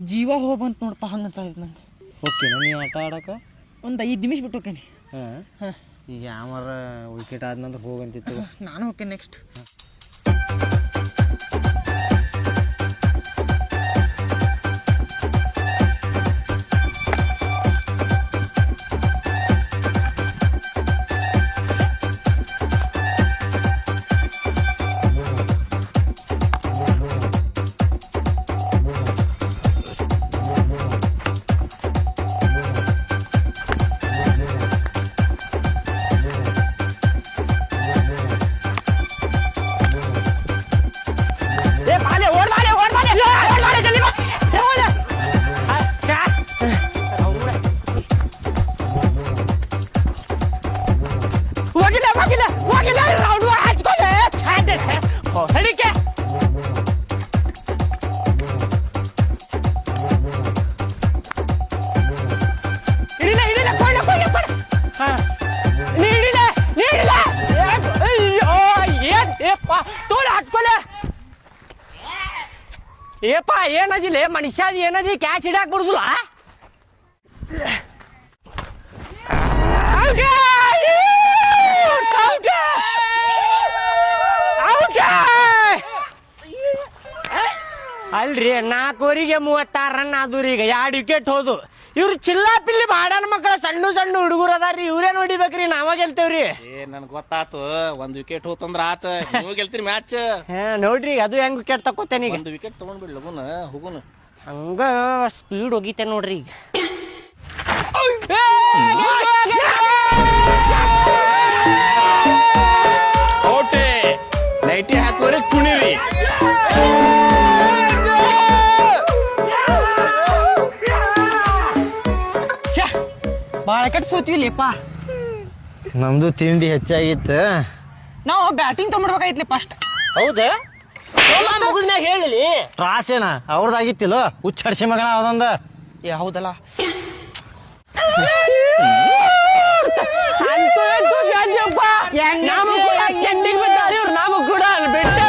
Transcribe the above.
ಜೀವ ಹೋಗ್ಬಂತ ನೋಡಪ್ಪ ಹಂಗಂತ ನಂಗೆ. ಓಕೆನಾ ನೀ ಆಟ ಆಡಕ್ಕೆ ಒಂದು 5 ನಿಮಿಷ ಬಿಟ್ಟು ಹೋಗ್ತೇನೆ. ಹಾಂ ಈಗ ಯಾವಾರ ವಿಕೆಟ್ ಆದ್ನಂದ್ರೆ ಹೋಗಂತಿತ್ತು. ನಾನು ಹೋಗ್ತೇನೆ ನೆಕ್ಸ್ಟ್. ಏಪ ಏನದಿಲ್ಲ ಮನುಷ್ಯ ಏನದಿ ಕ್ಯಾಚ್ ಹಿಡಾಕ್ ಬರುದಿಲ್ಲ. ಅಲ್ರಿ 4 ಓವರಿಗೆ 36 ರನ್ ಆದ್ರಿ. ಈಗ 2 ವಿಕೆಟ್ ಹೋದು. ಇವ್ರು ಚಿಲ್ಲಾ ಪಿಲ್ಲಿ ಬಾಡಲ್ ಮಕ್ಕಳ ಸಣ್ಣ ಸಣ್ಣ ಹುಡುಗರು ಅದಾರ್ರಿ. ಇವ್ರೇ ನೋಡಿಬೇಕ್ರಿ, ನಾವ ಗೆಲ್ತೇವ್ರಿ. ನನ್ಗೆ ಗೊತ್ತಾತು, 1 ವಿಕೆಟ್ ಹೋತಂದ್ರ ಆತ, ನೀವು ಗೆಲ್ತೀರಿ ಮ್ಯಾಚ್. ನೋಡ್ರಿ ಅದು ಹೆಂಗ್ ವಿಕೆಟ್ ತಕೋತೇನೆ. ಈಗ 1 ವಿಕೆಟ್ ತಗೊಂಡ್ಬಿಡ್ಲಿ ಹೋಗುನ. ಹಂಗ ಸ್ಪೀಡ್ ಹೋಗಿತೆ ನೋಡ್ರಿ. ಓಟೆ ನೈಟಿ ಹಾಕೋರಿ ಕುಣಿರಿ. ಭಾಳ ಕಟ್ ಸೋತ್ವಿಲ್ಲಪ್ಪ. ನಮ್ದು ತಿಂಡಿ ಹೆಚ್ಚಾಗಿತ್ತು. ನಾವು ಬ್ಯಾಟಿಂಗ್ ತೊಗೊಂಡ್ಬೇಕಾಗಿತ್ಲಿ ಫಸ್ಟ್. ಹೌದಾ ಮುಗಿದ್ಮ್ಯಾಗ ಹೇಳಿ. ತ್ರಾಸೇನ ಅವ್ರದ್ದಾಗಿತ್ತಿಲ್ಲ, ಹುಚ್ಚಡಿಸಿ ಮಗನ ಅವದೊಂದು. ಹೌದಲ್ಲ. ನಾಮ ಕೂಡ ಬಿಟ್ಟ